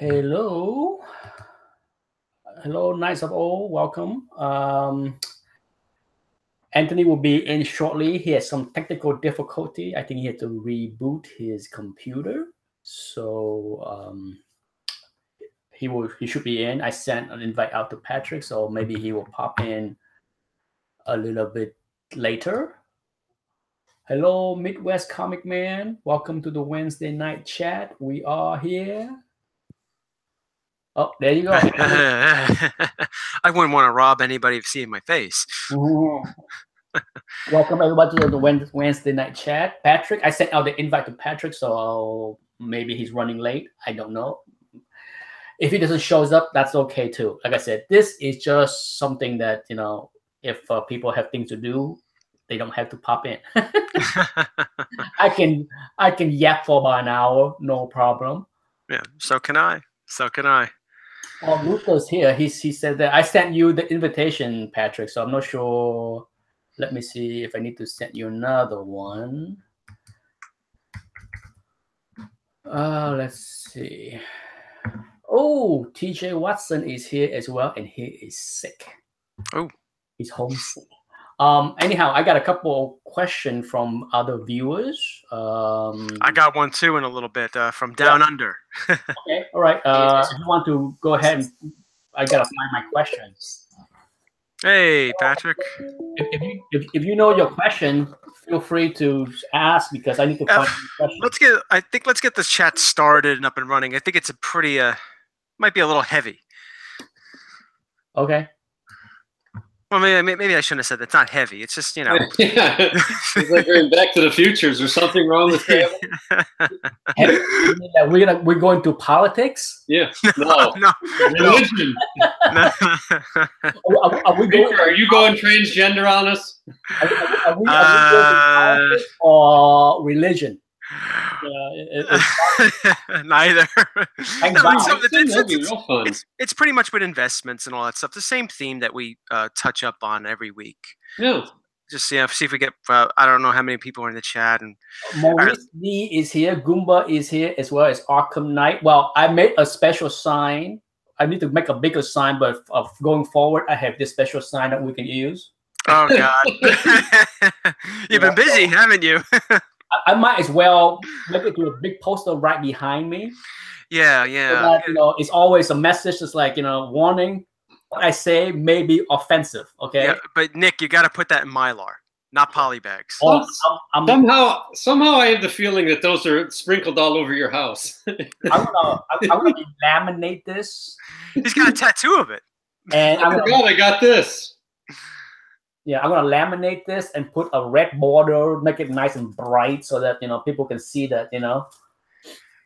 Hello. Hello, Knights of All. Welcome. Anthony will be in shortly. He has some technical difficulty. I think he had to reboot his computer. So he should be in. I sent an invite out to Patrick, so maybe he will pop in a little bit later. Hello, Midwest Comic Man. Welcome to the Wednesday night chat. We are here. Oh, there you go. I wouldn't want to rob anybody of seeing my face. Welcome everybody to the Wednesday night chat. Patrick, I sent out the invite to Patrick, so maybe he's running late. I don't know. If he doesn't shows up, that's okay too. Like I said, this is just something that if people have things to do, they don't have to pop in. I can yap for about an hour, no problem. Yeah, so can I. Oh, Luca's here. He said that I sent you the invitation, Patrick. So I'm not sure. Let me see if I need to send you another one. Let's see. Oh, TJ Watson is here as well, and he is sick. Oh, he's homesick. Anyhow, I got a couple of questions from other viewers. I got one too in a little bit from Down Under. Okay, all right. If you want to go ahead, I gotta find my questions. Hey, Patrick. If you know your question, feel free to ask because I need to find the question. Let's get this chat started and up and running. I think it's a pretty might be a little heavy. Okay. Well, maybe I shouldn't have said that. It's not heavy. It's just Yeah, it's like going Back to the Future. Is there something wrong with that? We're going to politics? Yeah. No. Religion. No. Are you going transgender on us? Are we going to politics or religion? Neither. It's pretty much with investments and all that stuff. The same theme that we touch up on every week. Yeah. Just see if we get. I don't know how many people are in the chat. And Maurice D is here. Goomba is here as well as Arkham Knight. Well, I made a special sign. I need to make a bigger sign, but going forward, I have this special sign that we can use. Oh God, you've been busy, haven't you? I might as well make it to a big poster right behind me. Yeah. So that, it's always a message that's like, warning. What I say may be offensive. Okay. Yeah, but Nick, you got to put that in Mylar, not polybags. Oh, somehow I have the feeling that those are sprinkled all over your house. I'm gonna laminate this. He's got a tattoo of it. And I got this. Yeah, I'm gonna laminate this and put a red border, make it nice and bright, so that people can see that.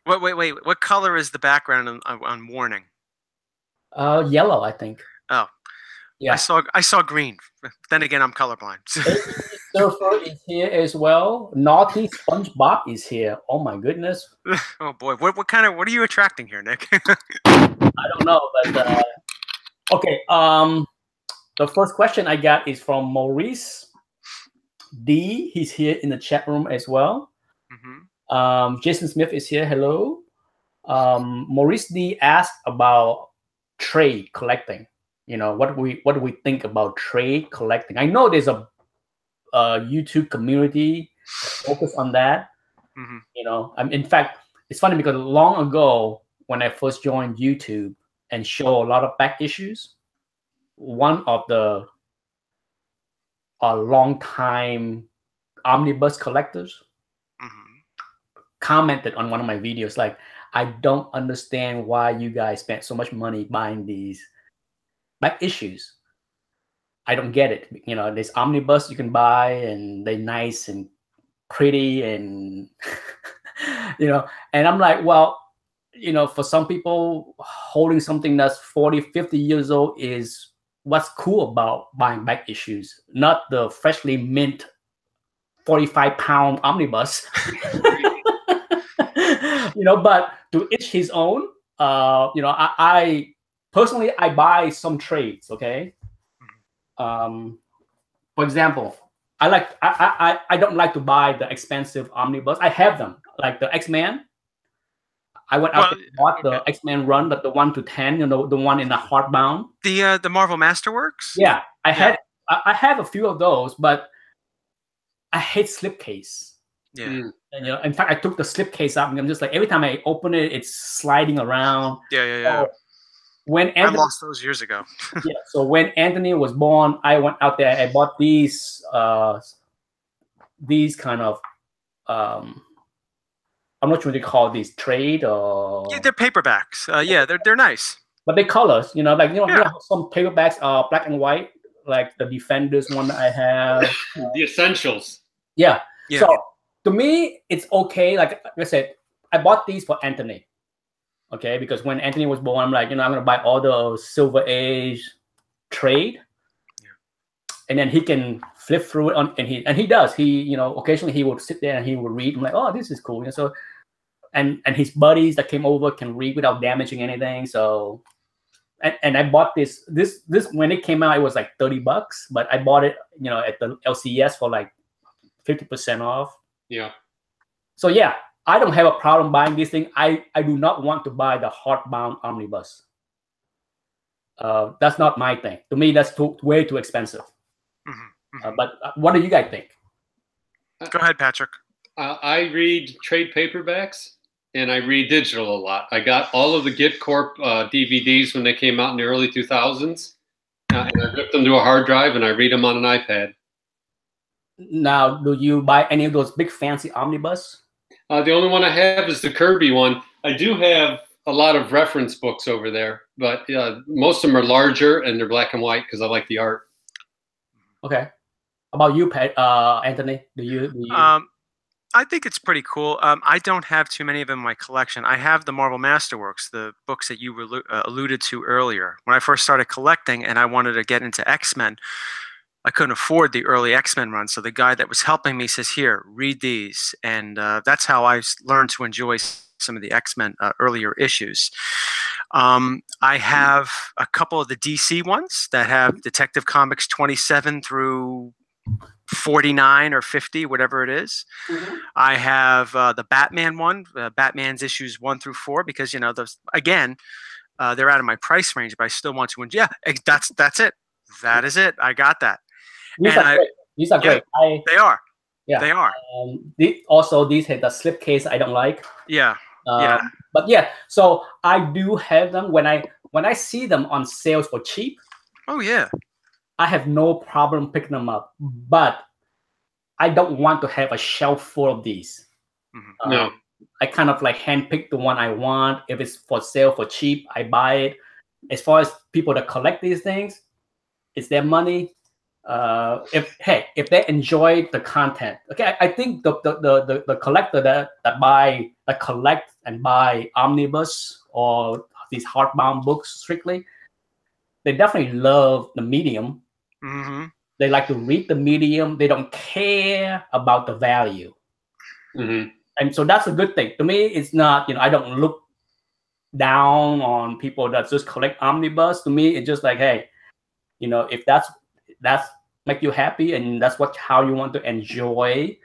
Wait. What color is the background on Warning? Yellow, I think. Oh, yeah. I saw green. Then again, I'm colorblind. Surfer is here as well. Naughty SpongeBob is here. Oh my goodness. Oh boy, what are you attracting here, Nick? I don't know, but okay. The first question I got is from Maurice D. He's here in the chat room as well. Mm-hmm. Jason Smith is here. Hello. Maurice D. asked about trade collecting. What do we think about trade collecting? I know there's a YouTube community focused on that. Mm-hmm. In fact, it's funny because long ago when I first joined YouTube and show a lot of back issues, one of the long-time omnibus collectors commented on one of my videos like, I don't understand why you guys spent so much money buying these back issues. I don't get it. This omnibus you can buy and they're nice and pretty and and I'm like, well, for some people, holding something that's 40, 50 years old is what's cool about buying back issues, not the freshly mint 45-pound omnibus. But to each his own. I personally, I buy some trades. Okay. For example, I don't like to buy the expensive omnibus. I have them, like the X-Men. I went out Well, and bought the okay. X-Men run, but the 1 to 10, the one in the hardbound. The Marvel Masterworks. Yeah, I have a few of those, but I hate slipcase. Yeah. Mm. And in fact, I took the slipcase out, and I'm just like, every time I open it, it's sliding around. Yeah. So when I Anthony, lost those years ago. so when Anthony was born, I went out there. I bought these kind of I'm not sure what they call these, trade or Yeah, they're paperbacks. Yeah, they're nice. but they colors. Like Yeah. some paperbacks are black and white, like the Defenders one that I have. The essentials. Yeah. Yeah. So to me, it's okay. Like I said, I bought these for Anthony. Okay, because when Anthony was born, I'm like, I'm gonna buy all the Silver Age trade, and then he can flip through it and he does. He occasionally he would sit there and he would read. I'm like, oh, this is cool. So and his buddies that came over can read without damaging anything. So and I bought this when it came out, it was like $30, but I bought it at the LCS for like 50% off. Yeah. So yeah, I don't have a problem buying this thing. I do not want to buy the hardbound omnibus. That's not my thing. To me, that's way too expensive. But what do you guys think? Go ahead, Patrick. I read trade paperbacks and I read digital a lot. I got all of the Git Corp DVDs when they came out in the early 2000s. And I ripped them to a hard drive and I read them on an iPad. Now, do you buy any of those big fancy omnibus? The only one I have is the Kirby one. I do have a lot of reference books over there, but most of them are larger and they're black and white because I like the art. Okay. How about you, Anthony? Do you? I think it's pretty cool. I don't have too many of them in my collection. I have the Marvel Masterworks, the books that you alluded to earlier. When I first started collecting and I wanted to get into X-Men, I couldn't afford the early X-Men run. So the guy that was helping me says, here, read these. And that's how I learned to enjoy some of the X-Men earlier issues. I have a couple of the DC ones that have Detective Comics 27 through 49 or 50, whatever it is. I have the Batman one, Batman's issues 1 through 4, because those again, they're out of my price range, but I still want to. Yeah, that's it. That is it. I got that. These are great. These are great. They are. Yeah, they are. Also, these have the slipcase I don't like. Yeah. But yeah, so I do have them when I see them on sales for cheap. Oh yeah. I have no problem picking them up, but I don't want to have a shelf full of these. No. I kind of like handpick the one I want. If it's for sale for cheap, I buy it. As far as people that collect these things, it's their money. If they enjoy the content, okay. I think the collector that collect and buy omnibus or these hardbound books strictly, they definitely love the medium. They like to read the medium. They don't care about the value. And so that's a good thing. To me, it's not, I don't look down on people that just collect omnibus. To me, it's just like, hey, if that's make you happy and that's how you want to enjoy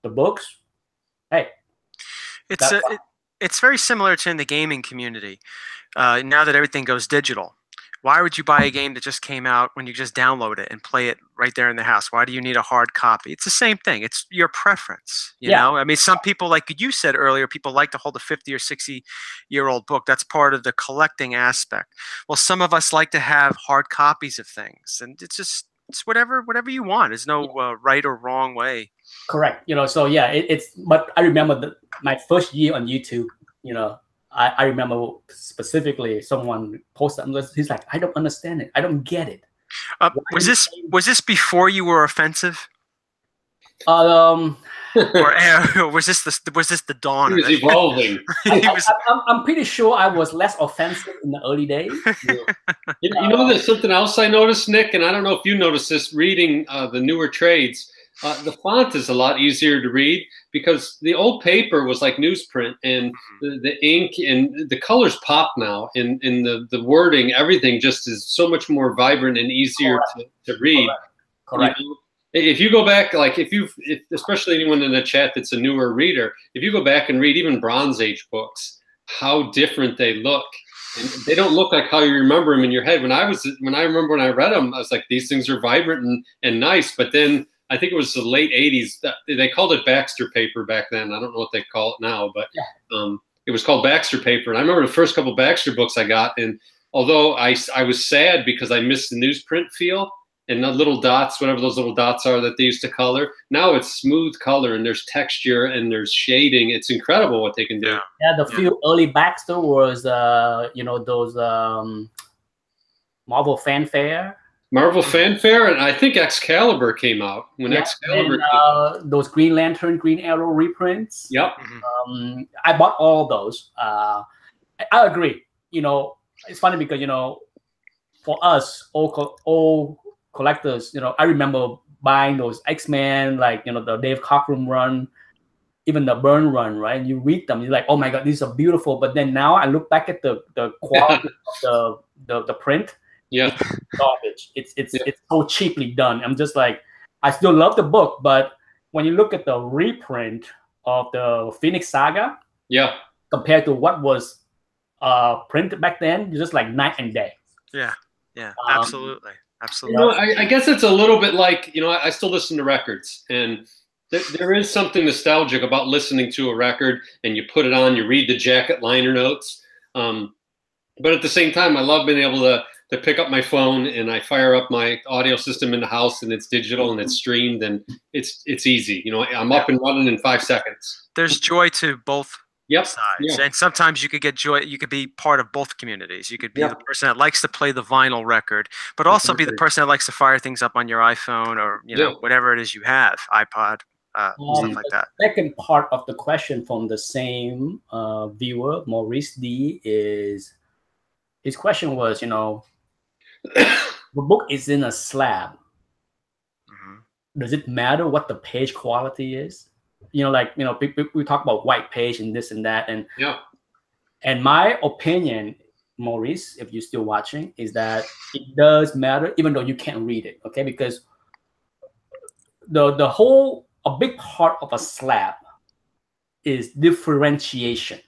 the books, hey. It's very similar to in the gaming community. Now that everything goes digital, why would you buy a game that just came out when you just download it and play it right there in the house? Why do you need a hard copy? It's the same thing. It's your preference. You know, I mean, some people, like you said earlier, people like to hold a 50 or 60-year-old book. That's part of the collecting aspect. Well, some of us like to have hard copies of things, and it's whatever you want. There's no right or wrong way. Correct. So yeah, but I remember my first year on YouTube, I remember specifically someone posted, he's like, I don't understand it. I don't get it. Was this before you were offensive? Or was this the dawn? He was evolving. I'm pretty sure I was less offensive in the early days. There's something else I noticed, Nick, and I don't know if you noticed this reading the newer trades. The font is a lot easier to read because the old paper was like newsprint, and the ink and the colors pop now, and the wording, everything just is so much more vibrant and easier to read. Correct. If you go back, like if especially anyone in the chat that's a newer reader, if you go back and read even Bronze Age books, how different they look. And they don't look like how you remember them in your head. When I remember when I read them, I was like, these things are vibrant and nice. But then I think it was the late 80s. They called it Baxter paper back then. I don't know what they call it now, but it was called Baxter paper. And I remember the first couple Baxter books I got. And although I was sad because I missed the newsprint feel and the little dots, whatever those little dots are that they used to color, now it's smooth color and there's texture and there's shading. It's incredible what they can do. Yeah, the few early Baxter was, you know, those Marvel Fanfare. Marvel Fanfare, and I think Excalibur came out when Excalibur came out. Those Green Lantern, Green Arrow reprints. Yep. I bought all those. I agree. You know, it's funny because, you know, for us old collectors, you know, I remember buying those X-Men, like, you know, the Dave Cockrum run, even the Byrne run, right? You read them, you're like, oh my God, these are beautiful. But then now I look back at the quality of the print. Yeah, it's garbage. It's so cheaply done. I'm just like, I still love the book, but when you look at the reprint of the Phoenix Saga, compared to what was printed back then, you're just like night and day. Yeah, absolutely. You know, I guess it's a little bit like, you know, I still listen to records, and there is something nostalgic about listening to a record and you put it on, you read the jacket liner notes. But at the same time, I love being able to pick up my phone and I fire up my audio system in the house and it's digital and it's streamed and it's easy. You know, I'm up and running in 5 seconds. There's joy to both sides. Yeah. And sometimes you could get joy. You could be part of both communities. You could be the person that likes to play the vinyl record, but also be the person that likes to fire things up on your iPhone or, you know, whatever it is you have, iPod, stuff like that. The second part of the question from the same viewer, Maurice D, is his question was, you know, the book is in a slab. Does it matter what the page quality is? You know, like, you know, we talk about white page and this and that, and and my opinion, Maurice, if you're still watching, is that it does matter, even though you can't read it, okay? Because a big part of a slab is differentiation.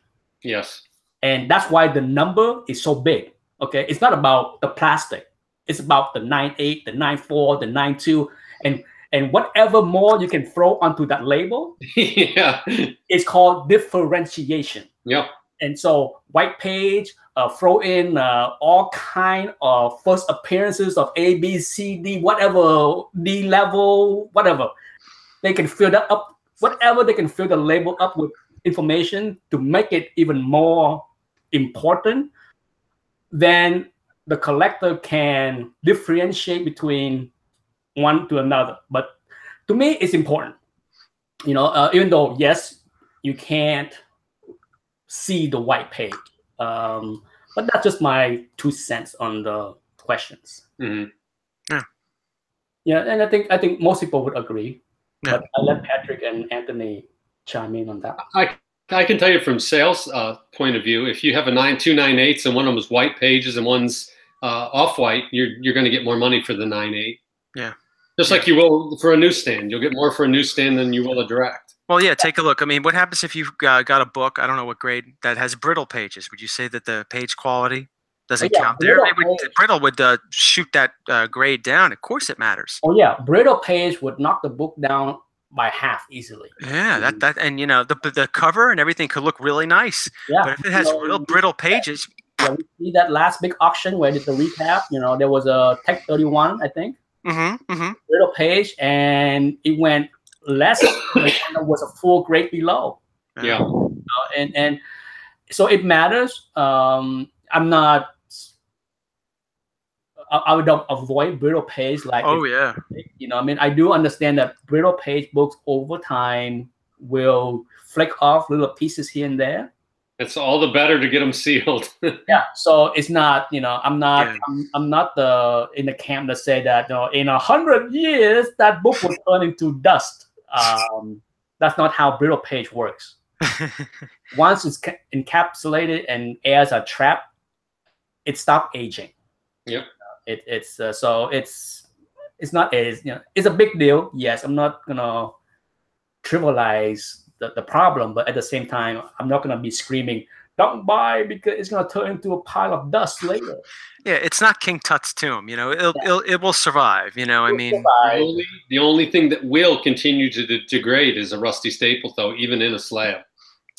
Yes. And that's why the number is so big. Okay, it's not about the plastic. It's about the 9.8, the 9.4, the 9.2, and whatever more you can throw onto that label. It's called differentiation. Yeah. And so white page, throw in all kind of first appearances of A, B, C, D, whatever, D level, whatever. They can fill that up, whatever they can fill the label up with information to make it even more important. Then the collector can differentiate between one to another. But to me, it's important. You know, even though, yes, you can't see the white page. But that's just my 2 cents on the questions. Yeah, and I think most people would agree. But I'll let Patrick and Anthony chime in on that. I can tell you from sales point of view, if you have two 9.8s and one of them is white pages and one's off-white, you're going to get more money for the 9.8. Yeah. Just like you will for a newsstand. You'll get more for a newsstand than you will a direct. Well, yeah, take a look. I mean, what happens if you've got a book, I don't know what grade, that has brittle pages? Would you say that the page quality doesn't count there? Brittle would shoot that grade down. Of course it matters. Oh, yeah. Brittle page would knock the book down by half easily. Yeah, that and you know the cover and everything could look really nice. Yeah, but if it has real brittle pages, we see that last big auction where I did the recap. You know, there was a Tech 31, I think. Brittle page, and it went less. It was a full grade below. Yeah, and so it matters. I'm not. I would avoid brittle page like. Oh yeah. You know, I mean, I do understand that brittle page books over time will flick off little pieces here and there. It's all the better to get them sealed. Yeah, so it's not, you know, I'm not in the camp that say that, you know, in 100 years that book will turn into dust. That's not how brittle page works. Once it's encapsulated and airs are trapped, it stops aging. Yep. It's not as, you know, it's a big deal. Yes, I'm not gonna trivialize the problem, but at the same time, I'm not gonna be screaming don't buy because it's gonna turn into a pile of dust later. Yeah, it's not King Tut's tomb. You know, it will survive. You know, I mean, the only thing that will continue to degrade is a rusty staple, though, even in a slab.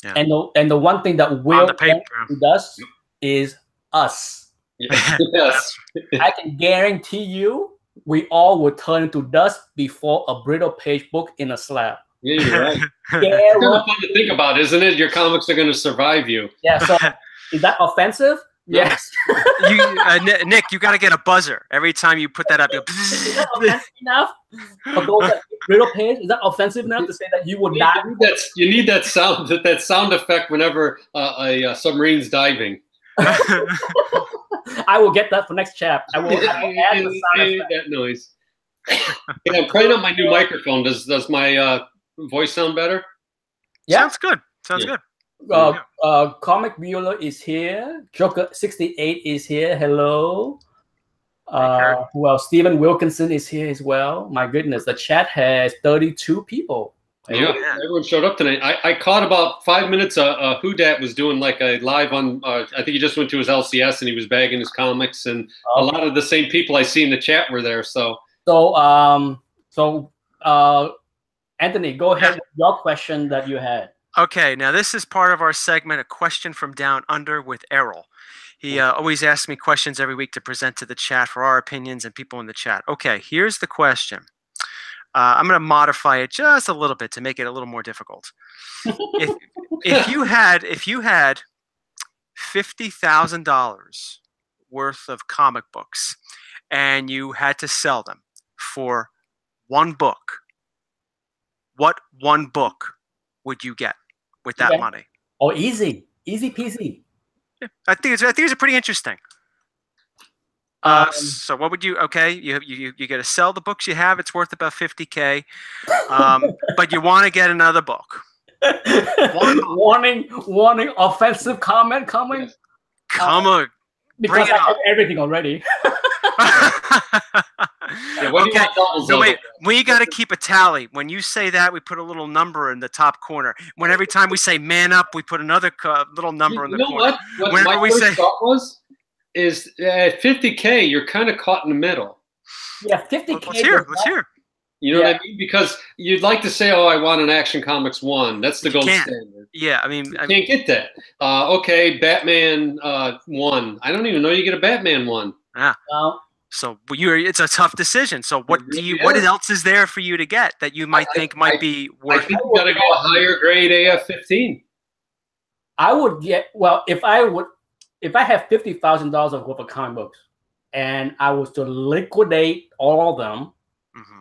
Yeah. And the one thing that will dust is us. Yes. I can guarantee you, we all will turn into dust before a brittle page book in a slab. Yeah, you're right. It's kind of fun to think about, isn't it? Your comics are going to survive you. Yeah. So, is that offensive? Yes. Nick, you got to get a buzzer every time you put that up. Is that offensive enough? For those that brittle page, is that offensive enough to say that you would die? You need that sound effect whenever a submarine's diving. I will get that for next chapter. I will add the sound effect. That noise. Yeah, I'm trying out my new microphone. Does my voice sound better? Yeah, sounds good. Sounds good. Comic Bueller is here. Joker 68 is here. Hello. Who else? Stephen Wilkinson is here as well. My goodness, the chat has 32 people. Yeah, everyone showed up tonight. I caught about 5 minutes. Who Dat was doing like a live on. I think he just went to his LCS and he was bagging his comics, and a lot of the same people I see in the chat were there. So Anthony, go ahead with your question that you had. Okay, now this is part of our segment, A Question from Down Under with Errol. He always asks me questions every week to present to the chat for our opinions and people in the chat. Okay, here's the question. I'm going to modify it just a little bit to make it a little more difficult. If you had $50,000 worth of comic books and you had to sell them for one book, what one book would you get with that money? Oh, easy peasy. Yeah, I think it's pretty interesting. So what would you? Okay, you got to sell the books you have. It's worth about $50K, but you want to get another book. Warning! Offensive comment coming. Come on, because I have everything already. Okay, so wait, we got to keep a tally. When you say that, we put a little number in the top corner. When every time we say "man up," we put another little number in the corner. What my first thought is at $50K, you're kind of caught in the middle. Yeah, $50K. Let's hear. You know what I mean? Because you'd like to say, "Oh, I want an Action Comics 1." That's the gold standard. Yeah, I mean, you can't get that. Okay, Batman 1. I don't even know you get a Batman 1. Yeah. So it's a tough decision. So what else is there for you to get that you might think might be worth? I think you got to go a higher grade AF-15. I would get if I have $50,000 worth of comic books and I was to liquidate all of them,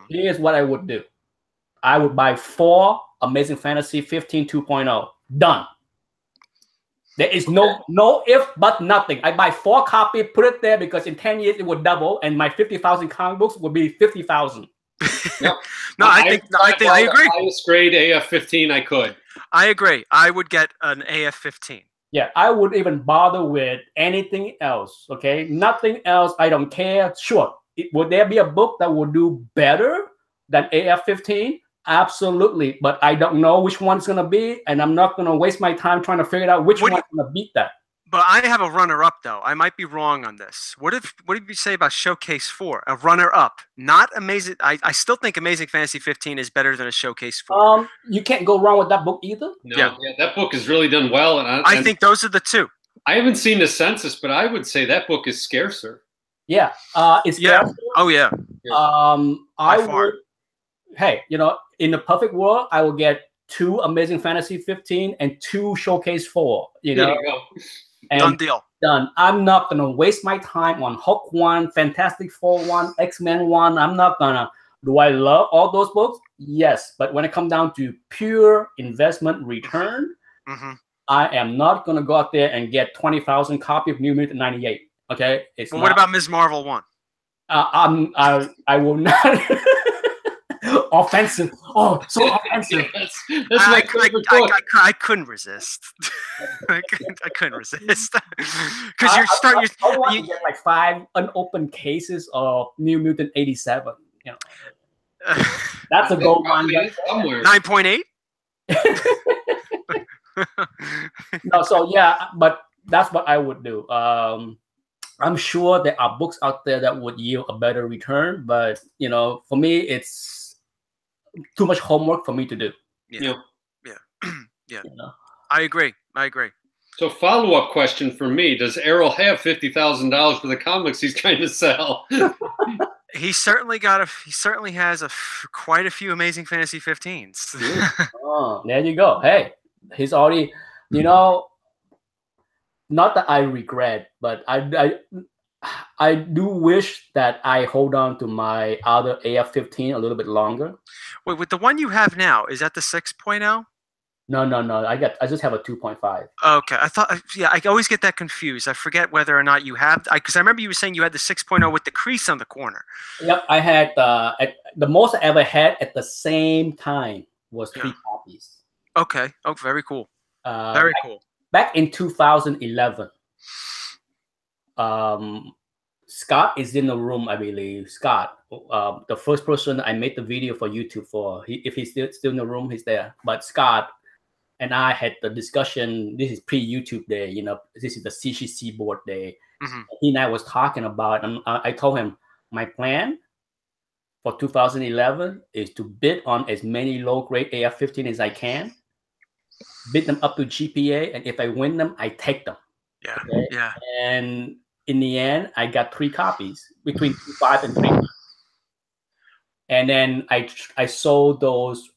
here's what I would do. I would buy 4 Amazing Fantasy 15 2.0. Done. There is no if but nothing. I buy 4 copies, put it there because in 10 years it would double, and my 50,000 comic books would be 50,000. Yep. I agree. The highest grade AF-15 I could. I agree. I would get an AF-15. Yeah, I would even bother with anything else. Okay, nothing else. I don't care. Sure, would there be a book that would do better than AF-15? Absolutely, but I don't know which one's going to be, and I'm not going to waste my time trying to figure out which one's going to beat that. But I have a runner-up, though. I might be wrong on this. What did you say about Showcase 4? A runner-up, not Amazing. I still think Amazing Fantasy 15 is better than a Showcase 4. You can't go wrong with that book either. No, yeah, that book has really done well, and I think those are the two. I haven't seen the census, but I would say that book is scarcer. Yeah, it's scarcer. Oh yeah. I would. Hey, in the perfect world, I will get 2 Amazing Fantasy 15 and 2 Showcase 4. There you go. Done deal. Done. I'm not gonna waste my time on Hulk 1, Fantastic Four 1, X-Men 1. I'm not gonna. Do I love all those books? Yes, but when it comes down to pure investment return, I am not gonna go out there and get 20,000 copies of New Mutant 98. Okay. What about Ms. Marvel 1? I will not. Offensive. Oh, so offensive. That's my favorite book. I couldn't resist. I couldn't resist because you get like 5 unopened cases of New Mutant 87. That's a gold mine. 9.8. No, so yeah, but that's what I would do. I'm sure there are books out there that would yield a better return, but you know, for me, it's too much homework for me to do. Yeah. Yeah. Yeah. You know? I agree. So follow-up question for me: does Errol have $50,000 for the comics he's trying to sell? He certainly has quite a few Amazing Fantasy 15s. Oh, there you go. Hey, he's already, you know, not that I regret, but I do wish that I hold on to my other AF-15 a little bit longer. Wait, with the one you have now, is that the 6.0? No. I just have a 2.5. Okay, I always get that confused. I forget whether or not you have, because I remember you were saying you had the 6.0 with the crease on the corner. Yep, I had the most I ever had at the same time was 3 copies. Okay. Oh, very cool. Very cool. Back in 2011, Scott is in the room, I believe. Scott, the first person I made the video for YouTube for. If he's still in the room, he's there. But Scott and I had the discussion. This is pre-YouTube day, you know. This is the CGC board day. Mm-hmm. He and I was talking about, and I told him my plan for 2011 is to bid on as many low-grade AF-15 as I can, bid them up to GPA, and if I win them, I take them. Yeah, okay? yeah. And in the end, I got 3 copies, between 2.5 and 3. And then I sold those.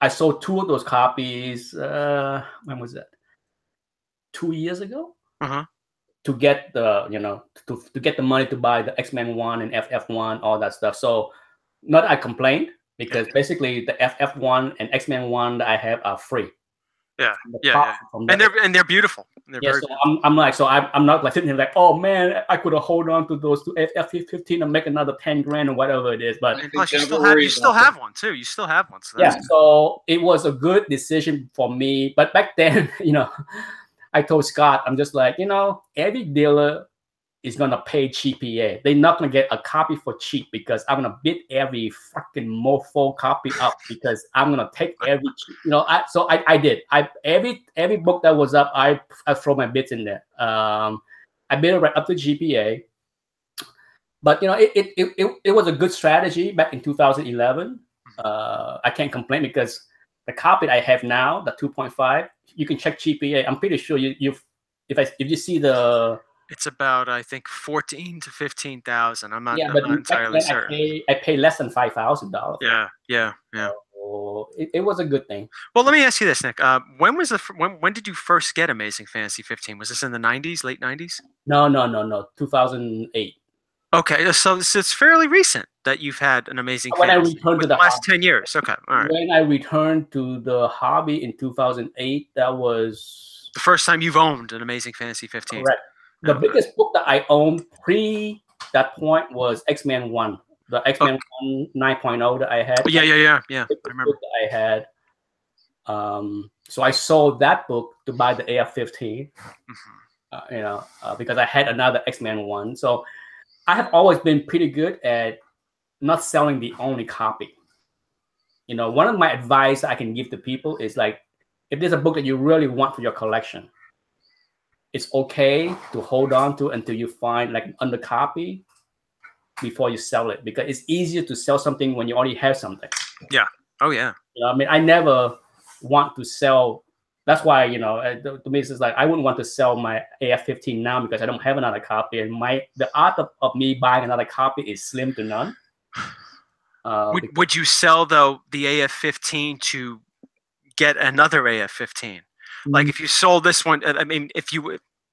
I sold 2 of those copies. When was that? 2 years ago. Uh-huh. To get the, you know, to get the money to buy the X-Men 1 and FF1, all that stuff. So not that I complained, because basically the FF1 and X-Men 1 that I have are free. Yeah. And they're beautiful. They're very so I'm not like sitting here like, oh man, I could have hold on to those 2 FF15 and make another 10 grand or whatever it is. But and plus you still have one too. You still have one. So so it was a good decision for me. But back then, you know, I told Scott, I'm just like, you know, every dealer is gonna pay GPA. They're not gonna get a copy for cheap, because I'm gonna bid every fucking mofo copy up, because I'm gonna take every, you know. I did. Every book that was up, I throw my bids in there. I bid it right up to GPA. But you know, it was a good strategy back in 2011. I can't complain, because the copy I have now, the 2.5, you can check GPA. I'm pretty sure if you see the, it's about, I think, 14 to 15,000. I'm not entirely certain. I pay less than $5,000. Yeah. So it was a good thing. Well, let me ask you this, Nick. When did you first get Amazing Fantasy 15? Was this in the 90s, late 90s? No. 2008. Okay, so it's fairly recent that you've had an Amazing Fantasy. When I returned to the last 10 years. Okay, all right. When I returned to the hobby in 2008, that was the first time you've owned an Amazing Fantasy 15. Correct. The biggest book that I owned pre that point was X-Men 1, the X-Men 1 9.0 that I had. Yeah. I remember. Book that I had. So I sold that book to buy the AF-15. Mm-hmm. You know, because I had another X-Men 1. So I have always been pretty good at not selling the only copy. You know, one of my advice I can give to people is like, if there's a book that you really want for your collection, it's okay to hold on to until you find like an under copy before you sell it, because it's easier to sell something when you already have something. Yeah. Oh yeah. You know, I mean, I never want to sell. That's why, you know, to me, it's like I wouldn't want to sell my AF-15 now, because I don't have another copy, and the art of me buying another copy is slim to none. Would you sell though the AF-15 to get another AF-15? Like if you sold this one, I mean,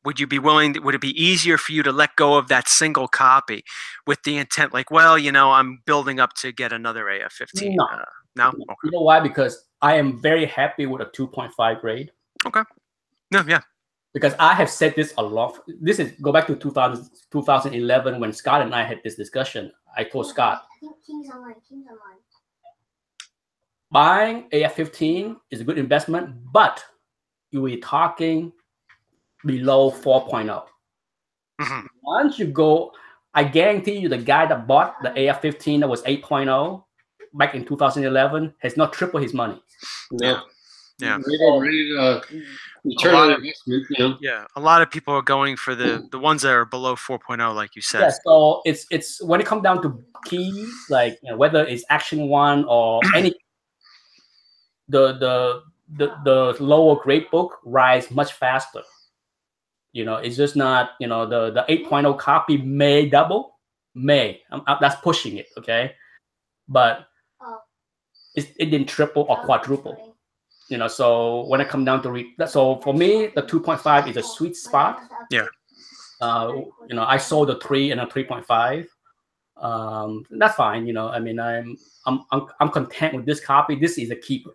would you be willing? Would it be easier for you to let go of that single copy with the intent, like, well, you know, I'm building up to get another AF-15? No. Okay. You know why? Because I am very happy with a 2.5 grade. Okay. No, yeah. Because I have said this a lot. This is go back to 2011 when Scott and I had this discussion. I told Scott, King's online. Buying AF-15 is a good investment, but you will be talking below 4.0. Mm-hmm. Once you go, I guarantee you the guy that bought the AF-15 that was 8.0 back in 2011 has not tripled his money. No. Yeah. Ready to return on investment, you know. Yeah, a lot of people are going for the ones that are below 4.0, like you said. Yeah, so it's when it comes down to keys, like whether it's Action 1 or any the lower grade book rise much faster. It's just not, the 8.0 copy may double, that's pushing it, okay, but it didn't triple or quadruple. So when it comes down to so for me, the 2.5 is a sweet spot. Yeah. I sold the 3 and a 3.5. That's fine. I mean, I'm content with this copy. This is a keeper.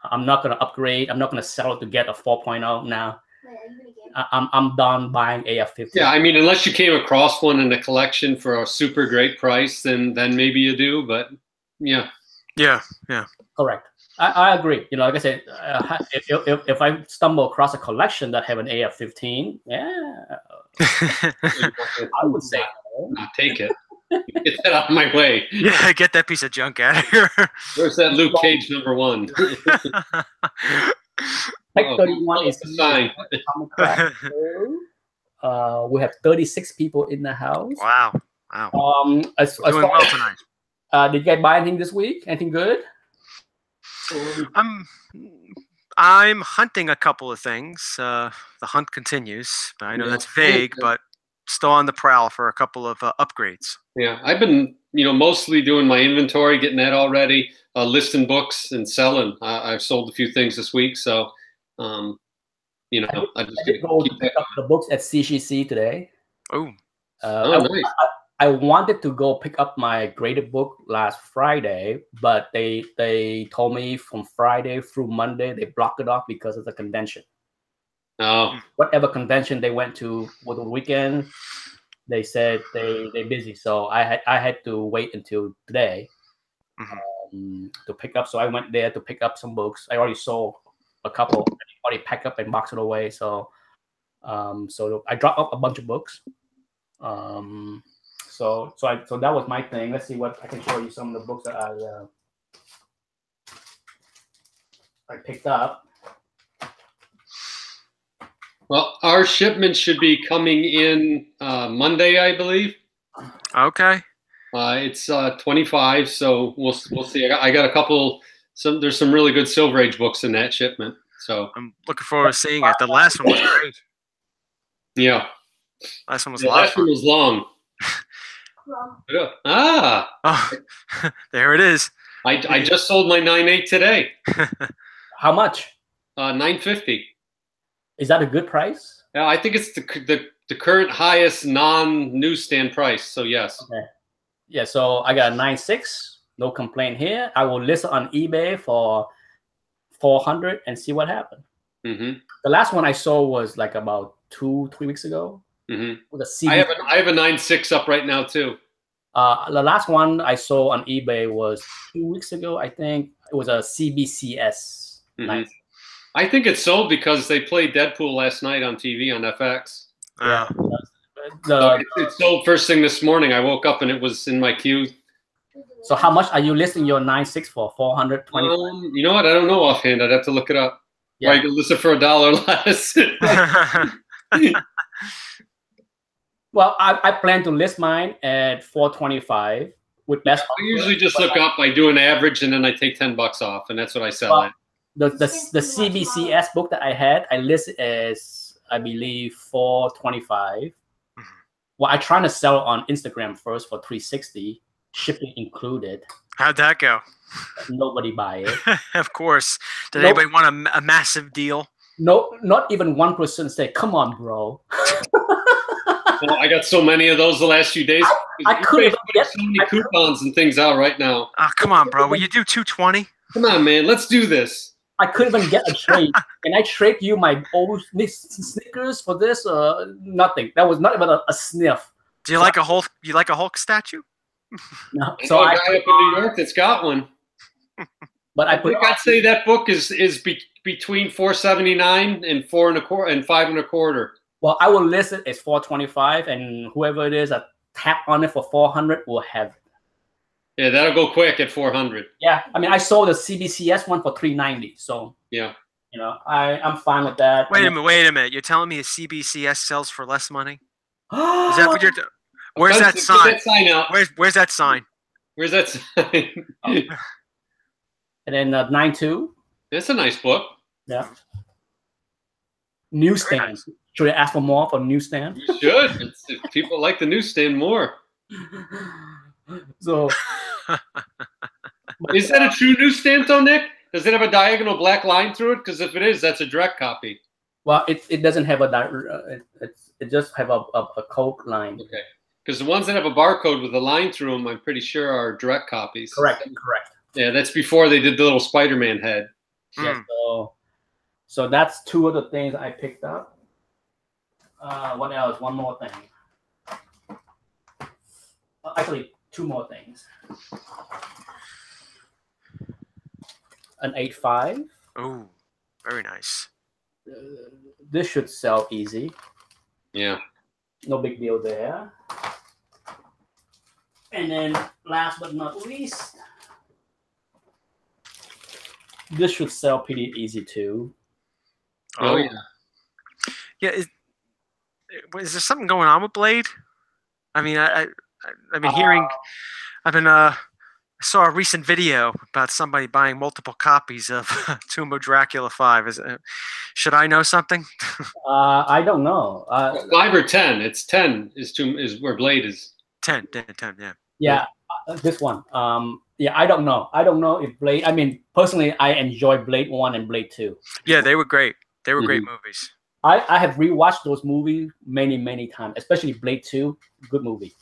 I'm not gonna upgrade. I'm not gonna sell it to get a 4.0 now. I'm done buying AF-15. Yeah, I mean, unless you came across one in the collection for a super great price, then maybe you do. But yeah. Correct. I agree. Like I said, if I stumble across a collection that have an AF-15, I would say I'll take it. Get that out of my way. Yeah, get that piece of junk out of here. Where's that Luke Cage #1? Tech 31 is the sign. We have 36 people in the house. Wow. As doing well tonight. Did you guys buy anything this week? Anything good? I'm hunting a couple of things. The hunt continues. I know that's vague, but still on the prowl for a couple of upgrades. Yeah, I've been, mostly doing my inventory, getting that all ready, listing books and selling. I've sold a few things this week, so I just go to pick up the books at CGC today. Oh, nice. I wanted to go pick up my graded book last Friday, but they told me from Friday through Monday they blocked it off because of the convention. Oh. Whatever convention they went to over the weekend, they said they're busy. So I had to wait until today to pick up. So I went there to pick up some books. I already sold a couple. I already packed up and boxed it away. So so I dropped off a bunch of books. So that was my thing. Let's see what I can show you. Some of the books that I picked up. Well, our shipment should be coming in Monday, I believe. Okay. It's 25, so we'll see. I got a couple. There's some really good Silver Age books in that shipment. So I'm looking forward to seeing it. The last one was great. Yeah. Last one was last one was long. Oh, there it is. I just sold my 9.8 today. How much? $9.50. Is that a good price? Yeah, I think it's the current highest non-newsstand price. So yes. Okay. Yeah. So I got a 9.6. No complaint here. I will list it on eBay for 400 and see what happened. Mm-hmm. The last one I sold was like about 2-3 weeks ago. Mm-hmm. With a I have a 9.6 up right now too. The last one I sold on eBay was 2 weeks ago. I think it was a CBCS. Mm-hmm. I think it sold because they played Deadpool last night on TV on FX. Yeah. It sold first thing this morning. I woke up and it was in my queue. So how much are you listing your 9.6 for? 420. You know what? I don't know offhand. I'd have to look it up. Yeah. Or you can list it for $1 less. Well, I plan to list mine at 425 with best. I usually just look up. I do an average and then I take $10 off, and that's what I sell at. The CBCS book that I had, I listed as I believe 425. Well, I trying to sell it on Instagram first for 360, shipping included. How'd that go? Nobody buy it. Of course. Did anybody want a massive deal? No, not even one person say, "Come on, bro." Well, I got so many of those the last few days. I couldn't get so many coupons and things out right now. Oh, come on, bro. Will you do 220? Come on, man. Let's do this. I couldn't even get a trade. Can I trade you my old Snickers for this? Nothing. That was not even a sniff. Do you like a Hulk? You like a Hulk statue? No. So a guy up in New York that's got one. But I'd say that book is between $4.79 and $5.25. Well, I will list it as 425, and whoever it is that tap on it for 400 will have it. Yeah, that'll go quick at 400. Yeah, I mean, I saw the CBCS one for 390. So yeah, I'm fine with that. Wait a minute. You're telling me a CBCS sells for less money? Is that what you're? Where's that sign? Get that sign out. Where's that sign? Where's that sign? And then 9.2. That's a nice book. Yeah. Newsstand. Nice. Should I ask for more for newsstand? You should. People like the newsstand more. So, is that a true newsstand, though, Nick? Does it have a diagonal black line through it? Because if it is, that's a direct copy. Well, it doesn't have it just have a code line. Okay. Because the ones that have a barcode with a line through them, I'm pretty sure are direct copies. Correct. Yeah, that's before they did the little Spider-Man head. Yeah, so that's two of the things I picked up. What else? One more thing. Actually, two more things. An 8.5. Oh, very nice. This should sell easy. Yeah. No big deal there. And then last but not least, this should sell pretty easy too. Oh yeah. Yeah. Is there something going on with Blade? I mean, I've been hearing. I saw a recent video about somebody buying multiple copies of Tomb of Dracula 5. Should I know something? I don't know. 5 or 10. It's 10 is where Blade is. 10, yeah. Yeah, this one. Yeah, I don't know. I don't know if Blade. I mean, personally, I enjoy Blade 1 and Blade 2. Yeah, they were great. They were great movies. I have rewatched those movies many times, especially Blade 2. Good movie.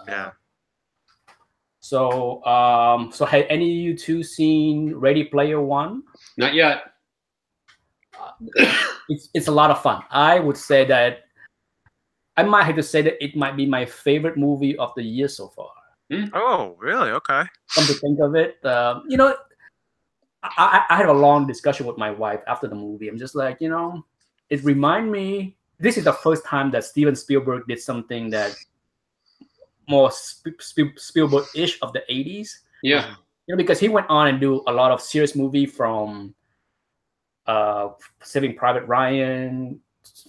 Yeah. So, so have any of you two seen Ready Player One? Not yet. It's a lot of fun. I would say that I might have to say that it might be my favorite movie of the year so far. Oh, really? Okay. Come to think of it, I had a long discussion with my wife after the movie. I'm just like, it reminded me. This is the first time that Steven Spielberg did something that more Spielberg-ish of the 80s. Yeah. Because he went on and do a lot of serious movie from Saving Private Ryan.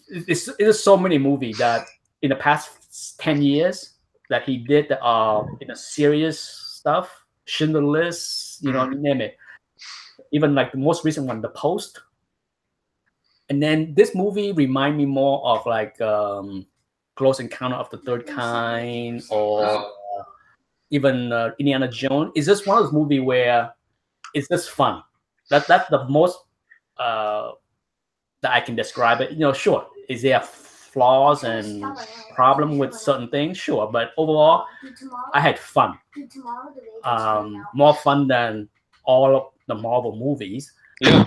It's so many movies that in the past 10 years that he did in a serious stuff. Schindler's List, name it. Even like the most recent one, The Post. And then this movie remind me more of like Close Encounter of the Third Kind, or even Indiana Jones. It's just one of those movies where it's just fun. That's the most that I can describe it. Sure, is there flaws and problem with certain things? Sure, but overall, I had fun. More fun than all of the Marvel movies. Yeah.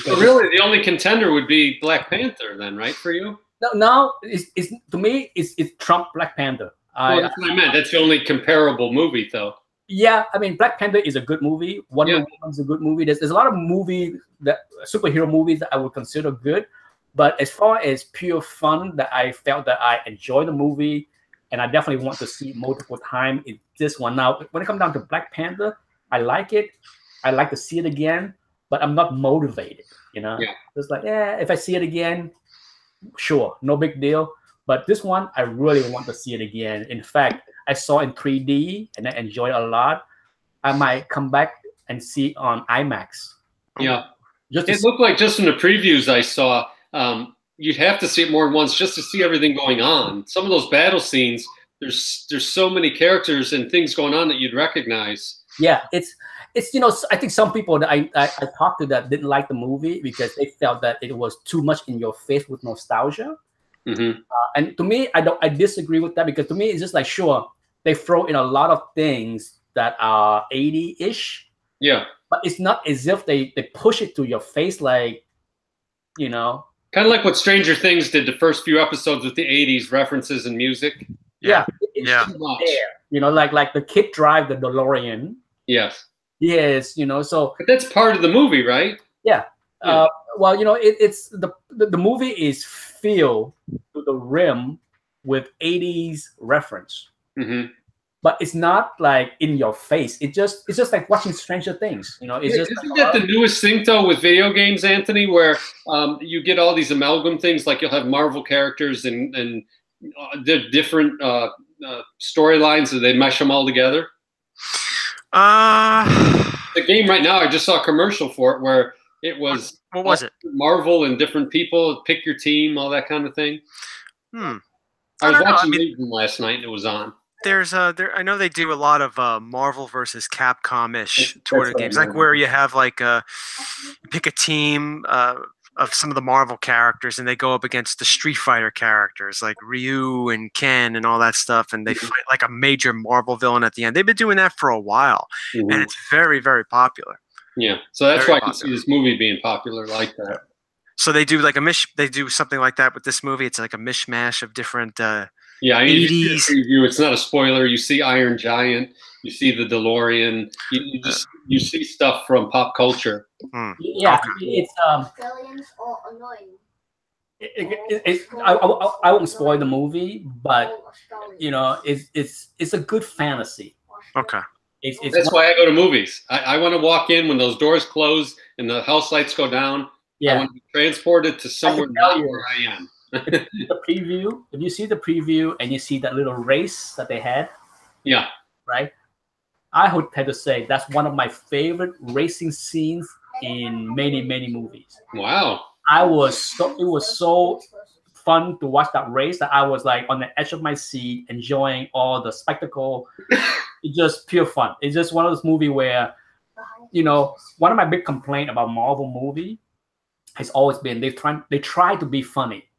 So really, the only contender would be Black Panther, then, right, for you? No, it's to me, it's Trump Black Panther. That's what I meant. That's the only comparable movie, though. Yeah, I mean, Black Panther is a good movie. Wonder Woman's a good movie. There's a lot of superhero movies that I would consider good, but as far as pure fun, that I felt that I enjoyed the movie, and I definitely want to see it multiple times. It's this one. Now, when it comes down to Black Panther, I like it. I like to see it again, but I'm not motivated. Yeah. It's like, if I see it again, sure, no big deal. But this one, I really want to see it again. In fact, I saw it in 3D and I enjoyed it a lot. I might come back and see it on IMAX. Yeah. It looked like just in the previews I saw, you'd have to see it more than once just to see everything going on. Some of those battle scenes, there's so many characters and things going on that you'd recognize. Yeah, it's I think some people that I talked to that didn't like the movie because they felt that it was too much in your face with nostalgia. Mm-hmm. And to me, I disagree with that, because to me, it's just like, sure, they throw in a lot of things that are 80-ish. Yeah. But it's not as if they push it to your face, like, Kind of like what Stranger Things did the first few episodes with the 80s references and music. Yeah. It's too much there. Like the kid drive the DeLorean. Yes. Yes, so. But that's part of the movie, right? Yeah. Well, it's the movie is filled to the rim with 80s reference. Mm-hmm. but it's not like in your face. It's just like watching Stranger Things. You know, it's just isn't that the newest thing though with video games, Anthony, where you get all these amalgam things, like you'll have Marvel characters and the different storylines, and they mesh them all together. The game right now, I just saw a commercial for it where it was what was it? Marvel and different people, pick your team, all that kind of thing. I was watching Newton last night and it was on. There's I know they do a lot of Marvel versus Capcom-ish sort of games, like where you have like pick a team of some of the Marvel characters, and they go up against the Street Fighter characters like Ryu and Ken and all that stuff, and they fight like a major Marvel villain at the end. They've been doing that for a while, and it's very, very popular. Yeah, so that's why I can see this movie being popular like that. So they do like they do something like that with this movie. It's like a mishmash of different. Yeah, I mean, you see the preview. It's not a spoiler. You see Iron Giant. You see the DeLorean. You see stuff from pop culture. Yeah, it's I won't spoil the movie, but you know, it's a good fantasy. Okay. That's why I go to movies. I want to walk in when those doors close and the house lights go down. Yeah. I want to be transported to somewhere not where I am. The preview, if you see the preview and you see that little race that they had, yeah, right, I would have to say that's one of my favorite racing scenes in many movies. Wow. It was so fun to watch that race that I was like on the edge of my seat enjoying all the spectacle. It's just pure fun. It's just one of those movies where, you know, one of my big complaints about Marvel movie has always been they try to be funny.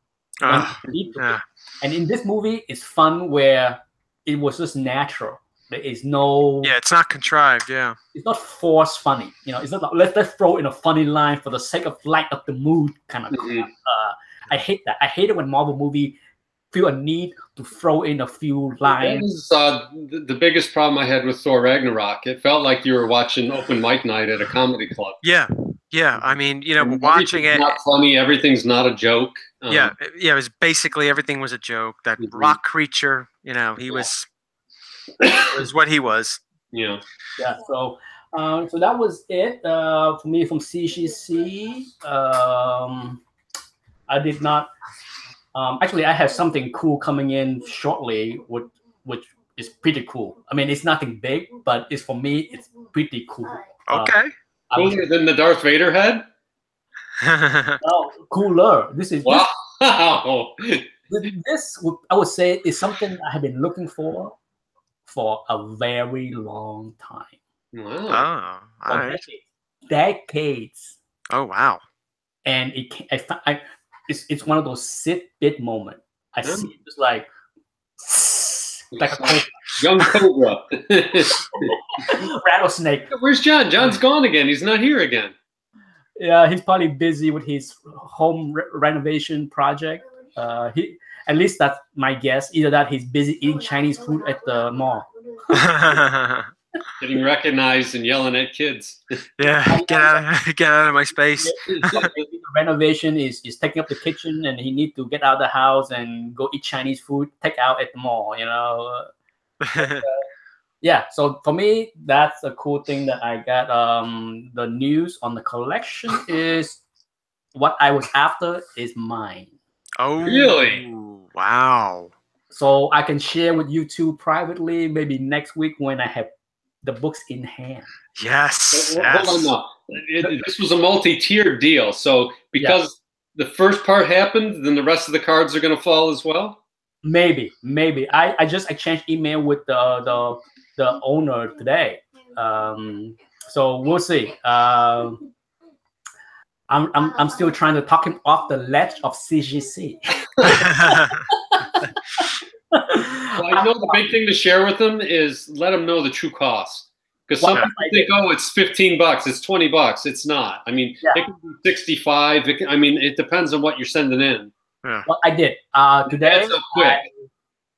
And in this movie, it's fun where it was just natural. There is no... Yeah, it's not contrived, yeah. It's not forced funny. You know, it's not like, let's throw in a funny line for the sake of light up the mood kind of crap. I hate that. I hate it when Marvel movie feel a need to throw in a few lines. That was the biggest problem I had with Thor Ragnarok. It felt like you were watching open mic night at a comedy club. Yeah. Yeah, I mean, you know, watching it... not funny. Everything's not a joke. Yeah, it was basically everything was a joke. That rock creature, you know, he was what he was. Yeah. Yeah. So that was it for me from CGC. I did not. Actually, I have something cool coming in shortly, which is pretty cool. I mean, it's nothing big, but it's for me, it's pretty cool. Okay. Cooler than the Darth Vader head? No, cooler. This is wow. This I would say is something I have been looking for a very long time. Wow. Oh, all right. Decades. Oh wow. And it's one of those sit-bit moment. I see it just like a young cobra. Rattlesnake. Where's John? John's gone again. He's not here again. Yeah, he's probably busy with his home renovation project. At least that's my guess. Either that he's busy eating Chinese food at the mall. Getting recognized and yelling at kids. Yeah, get out of my space. Renovation is taking up the kitchen, and he needs to get out of the house and go eat Chinese food, take out at the mall, you know. Yeah, so for me, that's a cool thing that I got. The news on the collection is what I was after is mine. Oh, really? Wow. So I can share with you two privately, maybe next week when I have the books in hand. Yes. Hold on now. This was a multi-tiered deal. So because the first part happened, then the rest of the cards are going to fall as well? Maybe. I just exchanged email with the owner today. So we'll see. I'm still trying to talk him off the ledge of CGC. Well, I know the big thing to share with them is let them know the true cost. Because some people think, oh, it's $15, it's $20. It's not. I mean, it can be 65. I mean, it depends on what you're sending in. Yeah. Well, I did. Today, so quick.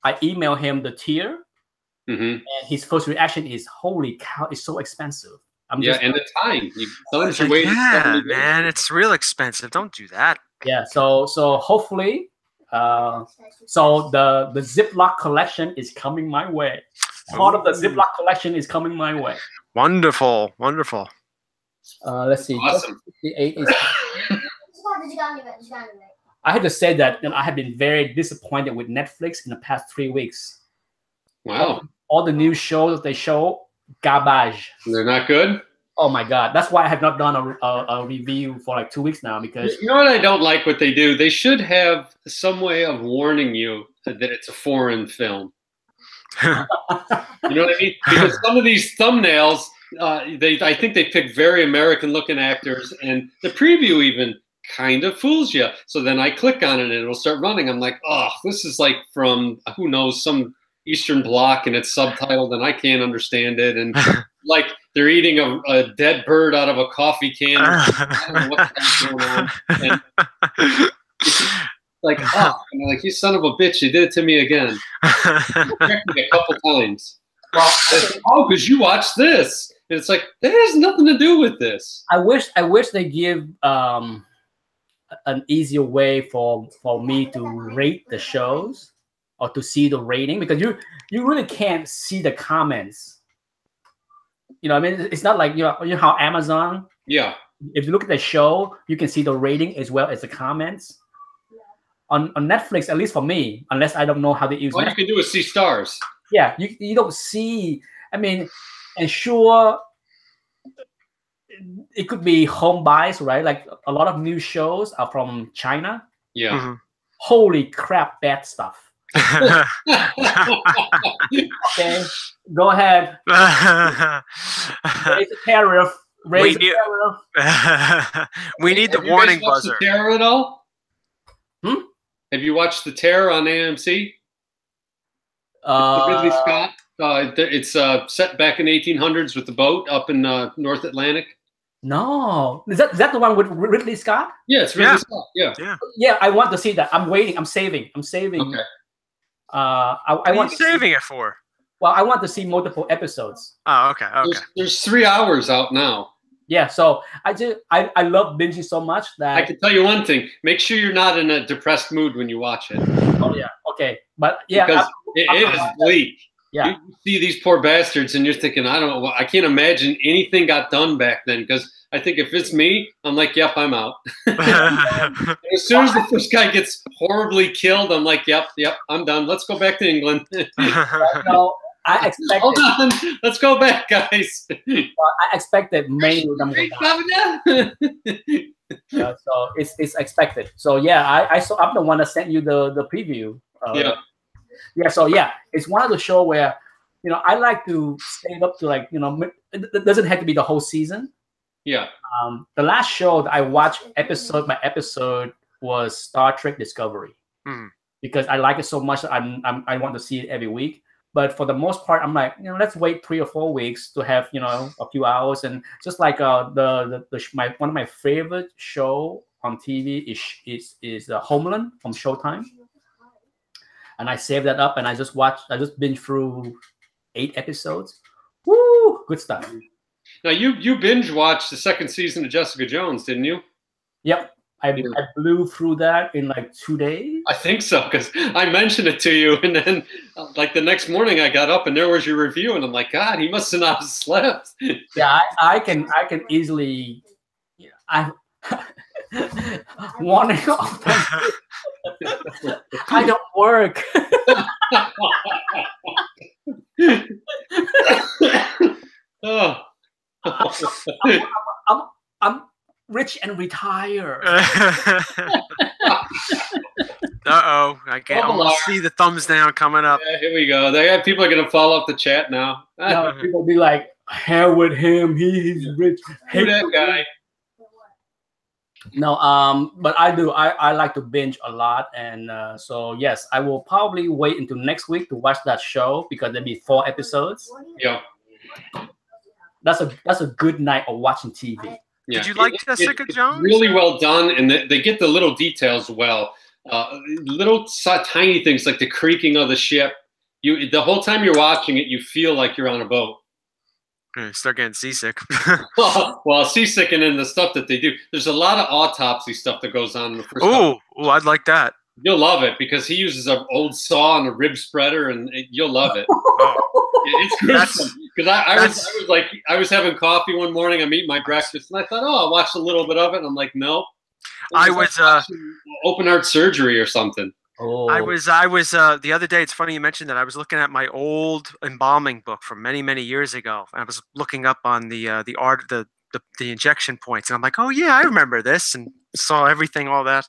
I emailed him the tier, and his first reaction is, "Holy cow, it's so expensive." And the time. Yeah, man, it's real expensive. Don't do that. Yeah. So hopefully, so the Ziploc collection is coming my way. Part of the Ziploc collection is coming my way. Wonderful, wonderful. Let's see. Awesome. 68 is. I have to say that I have been very disappointed with Netflix in the past 3 weeks. Wow. All the new shows they show, garbage. They're not good? Oh my God. That's why I have not done a review for like 2 weeks now, because You know what I don't like what they do? They should have some way of warning you that it's a foreign film. You know what I mean? Because some of these thumbnails, I think they pick very American-looking actors, and the preview even kind of fools you. So then I click on it, and it'll start running. I'm like, oh, this is like from, who knows, some Eastern Bloc, and it's subtitled, and I can't understand it. And like they're eating a dead bird out of a coffee can. I don't know what's going on. And like, oh, and I'm like, you son of a bitch, you did it to me again. Checked me a couple times. Well, oh, because you watched this. And it's like, that has nothing to do with this. I wish they give an easier way for me to rate the shows or to see the rating, because you really can't see the comments. You know, I mean, it's not like you know how Amazon. Yeah. If you look at the show, you can see the rating as well as the comments. On Netflix, at least for me, unless I don't know how to use. All Netflix, you can do is see stars. Yeah, you don't see. I mean, and sure, it could be home bias, right? Like a lot of new shows are from China. Yeah. Mm-hmm. Holy crap, bad stuff. Okay, go ahead. Raise the tariff. Raise the tariff. We need the Have you warning guys watched buzzer. The Terror at all? Hmm? Have you watched The Terror on AMC? Ridley Scott. It's set back in the 1800s with the boat up in North Atlantic. No, is that the one with Ridley Scott? Yeah, it's Ridley Scott. Yeah. Yeah, I want to see that. I'm waiting. I'm saving. Okay. I What are want you saving it for? Well, I want to see multiple episodes. Oh, okay. Okay. There's 3 hours out now. Yeah, so I love binging so much that I can tell you one thing: make sure you're not in a depressed mood when you watch it. Oh yeah, okay, but yeah, because it is bleak. Yeah, you see these poor bastards, and you're thinking, I can't imagine anything got done back then. Because I think if it's me, I'm like, yep, I'm out. As soon as the first guy gets horribly killed, I'm like, yep, I'm done. Let's go back to England. No, I expected. Hold on, let's go back, guys. I expected mainly them to die. So it's expected. So yeah, I'm the one that sent you the preview. Yeah. So yeah, it's one of the show where I like to save up to it doesn't have to be the whole season. Yeah. The last show that I watched episode by episode was Star Trek Discovery, because I like it so much. I want to see it every week. But for the most part, I'm like, let's wait 3 or 4 weeks to have a few hours. And just like one of my favorite show on TV is Homeland from Showtime. And I saved that up, and I just binged through 8 episodes. Woo, good stuff. Now you binge watched the 2nd season of Jessica Jones, didn't you? Yep. I blew through that in like 2 days. I think so, because I mentioned it to you, and then like the next morning I got up and there was your review, and I'm like, God, he must have not slept. Yeah, I can easily. I wanting I don't work. Oh. I'm rich and retired. Uh-oh. I can almost see the thumbs down coming up. Yeah, here we go. People are going to follow up the chat now. People be like, hell with him. He's rich. Who that guy? No, but I do. I like to binge a lot. And so, yes, I will probably wait until next week to watch that show, because there'll be 4 episodes. Yeah. That's a good night of watching TV. Yeah. Did you like Jessica Jones? Really well done, and they get the little details well. Little tiny things like the creaking of the ship. The whole time you're watching it, you feel like you're on a boat. Start getting seasick. Well, seasick, and then the stuff that they do. There's a lot of autopsy stuff that goes on in the first. Oh, I'd like that. You'll love it, because he uses an old saw and a rib spreader, and you'll love it. It's gruesome because I was having coffee one morning. I'm eating my breakfast, and I thought, oh, I'll watch a little bit of it. And I'm like, nope. I was open heart surgery or something. Oh. I was the other day. It's funny you mentioned that. I was looking at my old embalming book from many years ago. I was looking up on the injection points, and I'm like, oh yeah, I remember this, and saw everything, all that.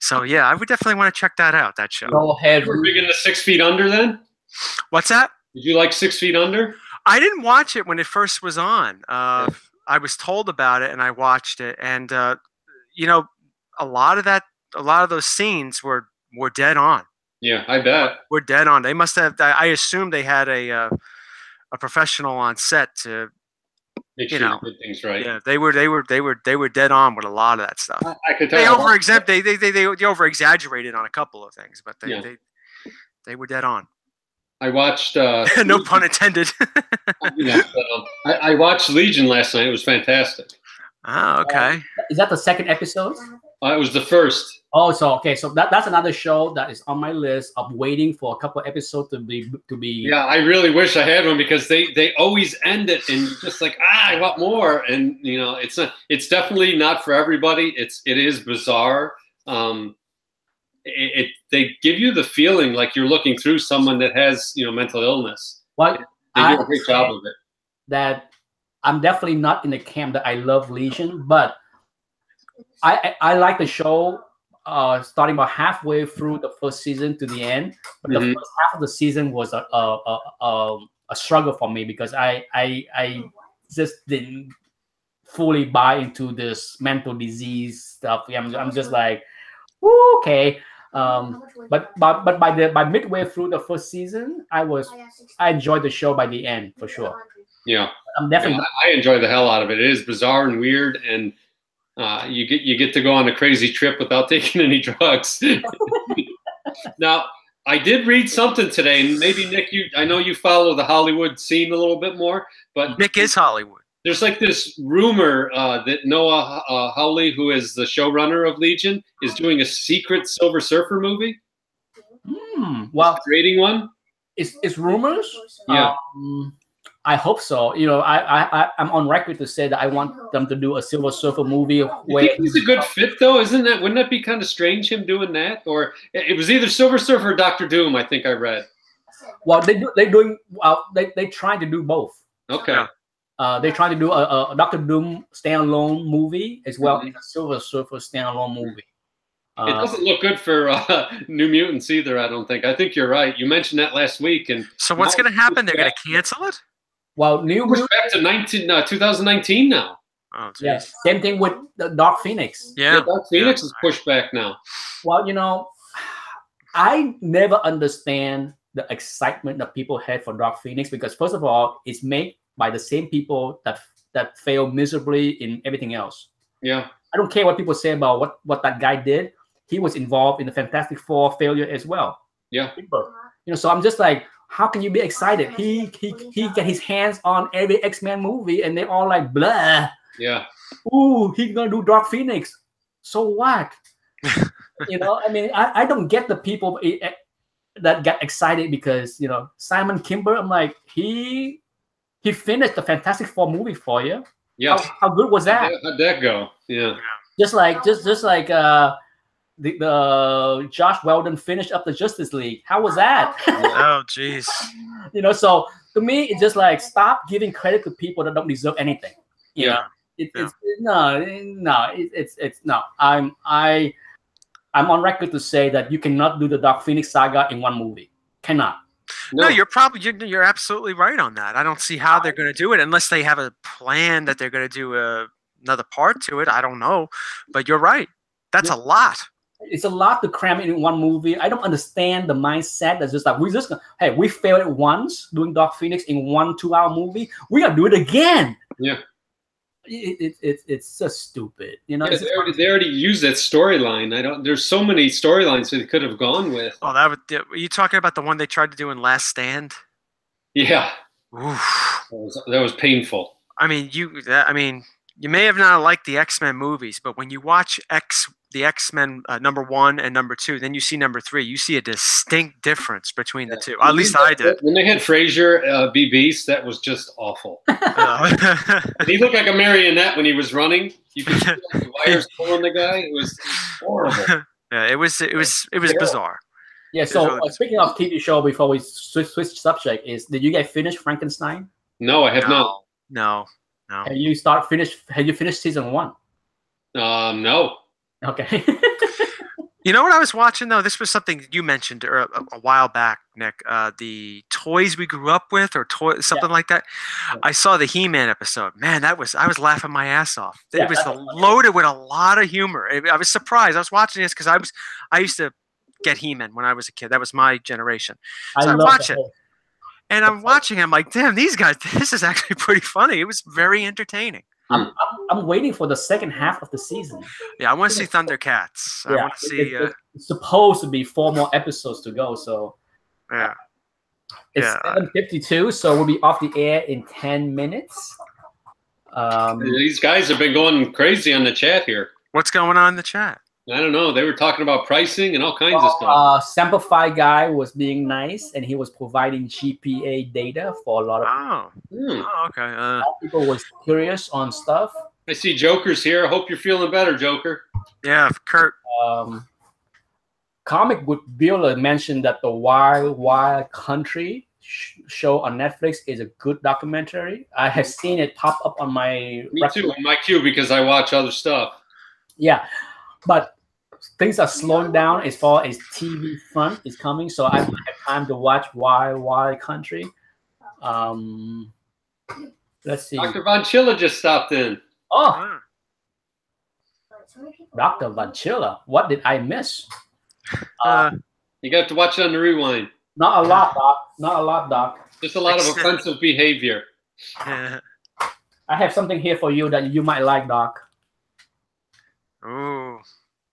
So yeah, I would definitely want to check that out. That show. Go ahead. You were big into 6 Feet Under then? What's that? Did you like 6 Feet Under? I didn't watch it when it first was on. I was told about it, and I watched it, and you know, a lot of those scenes were dead on. Yeah, I bet. We're dead on. They must have. I assume they had a professional on set to Make sure you did things right. Yeah, they were dead on with a lot of that stuff. I could tell. They over exaggerated on a couple of things, but they were dead on. I watched. No pun intended. I watched Legion last night. It was fantastic. Oh, okay. Is that the second episode? It was the first. Oh, so that's another show that is on my list of waiting for a couple episodes to be. Yeah, I really wish I had one because they always end it and you're just like, I want more, and you know, it's definitely not for everybody. It is bizarre. They give you the feeling like you're looking through someone that has mental illness. Well, they do a great job of it. That I'm definitely not in the camp that I love Legion, but I like the show. Starting about halfway through the first season to the end, but the first half of the season was a struggle for me because I just didn't fully buy into this mental disease stuff. I'm just like, okay. But by midway through the first season, I enjoyed the show by the end for sure. Yeah, I'm definitely. I enjoy the hell out of it. It is bizarre and weird, and you get to go on a crazy trip without taking any drugs. Now, I did read something today, and maybe Nick, I know you follow the Hollywood scene a little bit more, but Nick is Hollywood. There's like this rumor that Noah Hawley, who is the showrunner of Legion, is doing a secret Silver Surfer movie. Well, creating one. It's rumors. Yeah. I hope so. I'm on record to say that I want them to do a Silver Surfer movie. You think he's a good fit, though, isn't that? Wouldn't that be kind of strange, him doing that? Or it was either Silver Surfer or Doctor Doom, I think I read. Well, they trying to do both. Okay. They're trying to do a Doctor Doom standalone movie as well as a Silver Surfer standalone movie. It doesn't look good for New Mutants either, I don't think. I think you're right. You mentioned that last week. And so what's going to happen? They're going to cancel it? Well, New back to 2019 now. Oh, geez. Yeah, same thing with the Dark Phoenix. Yeah, Dark Phoenix is pushed back now. Well, I never understand the excitement that people had for Dark Phoenix because, first of all, it's made by the same people that failed miserably in everything else. Yeah, I don't care what people say about what that guy did. He was involved in the Fantastic Four failure as well. Yeah, so I'm just like, how can you be excited? He get his hands on every X-Men movie, and they're all like, blah. Yeah. Ooh, he's gonna do Dark Phoenix. So what? I mean, I don't get the people that got excited because Simon Kimber. I'm like, he finished the Fantastic Four movie for you. Yeah. How good was that? How'd that go? Yeah. Just like the Josh Weldon finished up the Justice League. How was that? Oh, jeez. So to me, it's just like, stop giving credit to people that don't deserve anything. It's no. I'm on record to say that you cannot do the Dark Phoenix saga in one movie. Cannot. No, you're absolutely right on that. I don't see how they're going to do it unless they have a plan that they're going to do another part to it. I don't know, but you're right. That's a lot. It's a lot to cram in one movie. I don't understand the mindset that's just like, we failed it once doing Dark Phoenix in 1 2-hour movie. We gotta do it again. Yeah. It's just stupid. They already used that storyline. There's so many storylines that they could have gone with. Oh, are you talking about the one they tried to do in Last Stand? Yeah. Oof. That was painful. I mean, you may have not liked the X-Men movies, but when you watch the X-Men #1 and #2, then you see #3, you see a distinct difference between the two. At least I did. When they had Frazier be Beast, that was just awful. He looked like a marionette when he was running. You could see like, the wires pulling the guy. It was horrible. Yeah, it was bizarre. Yeah. So speaking of TV show, before we switch subject, did you guys finish Frankenstein? No, I have not. No. Have you finished season 1? No. Okay. You know what I was watching though? This was something you mentioned a while back, Nick. The toys we grew up with, or something like that. Yeah. I saw the He-Man episode. Man, I was laughing my ass off. It was loaded with a lot of humor. I was surprised. I was watching this because I used to get He-Man when I was a kid. That was my generation. So I watched it. And I'm watching. I'm like, damn, these guys. This is actually pretty funny. It was very entertaining. I'm waiting for the second half of the season. Yeah, I want to see Thundercats. I want to see. It's supposed to be 4 more episodes to go. So yeah, it's 7:52. So we'll be off the air in 10 minutes. These guys have been going crazy on the chat here. What's going on in the chat? I don't know. They were talking about pricing and all kinds of stuff. Samplify guy was being nice, and he was providing GPA data for a lot of people. Oh, okay. People was curious on stuff. I see Joker's here. I hope you're feeling better, Joker. Yeah, Kurt. Comic Book Builder mentioned that the Wild Wild Country show on Netflix is a good documentary. I have seen it pop up on my too, on my queue, because I watch other stuff. Yeah, but things are slowing down as far as TV front is coming, so I don't have time to watch Wild Wild Country. Let's see. Dr. Von Chilla just stopped in. Oh, Dr. Von Chilla. What did I miss? You got to watch it on the rewind. Not a lot, Doc. Not a lot, Doc. Just a lot of offensive behavior. I have something here for you that you might like, Doc. Ooh.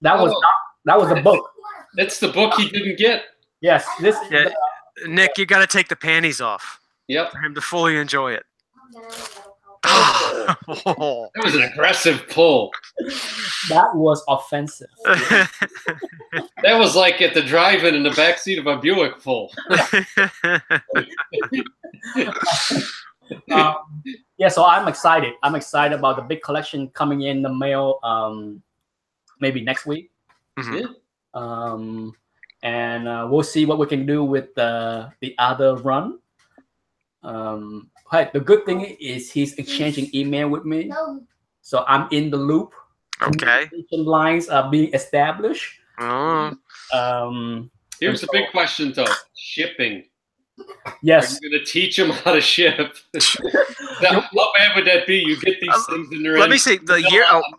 That was a book. That's the book he didn't get. Yes, this. Yeah. Nick, you got to take the panties off. Yep. For him to fully enjoy it. That was an aggressive pull. That was offensive. That was like at the drive-in in the backseat of a Buick pull. Yeah, so I'm excited. I'm excited about the big collection coming in the mail. Maybe next week. Mm-hmm. And we'll see what we can do with the other run. The good thing is he's exchanging email with me, so I'm in the loop. Okay. Communication lines are being established. Here's the big question, though: shipping. Yes. Are you going to teach them how to ship? How bad would that be? You get these things in their me see the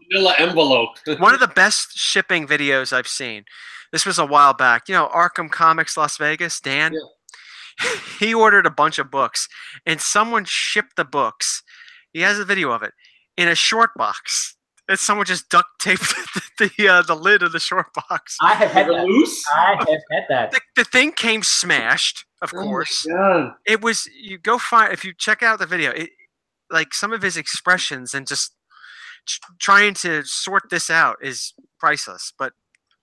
manila envelope. One of the best shipping videos I've seen. This was a while back. You know, Arkham Comics Las Vegas, Dan. Yeah. He ordered a bunch of books, and someone shipped the books. He has a video of it in a short box. And someone just duct taped the lid of the short box. I have had that. Loose? I have had that. The thing came smashed, of course. God. It was, you go find, if you check out the video, like some of his expressions and just trying to sort this out is priceless. But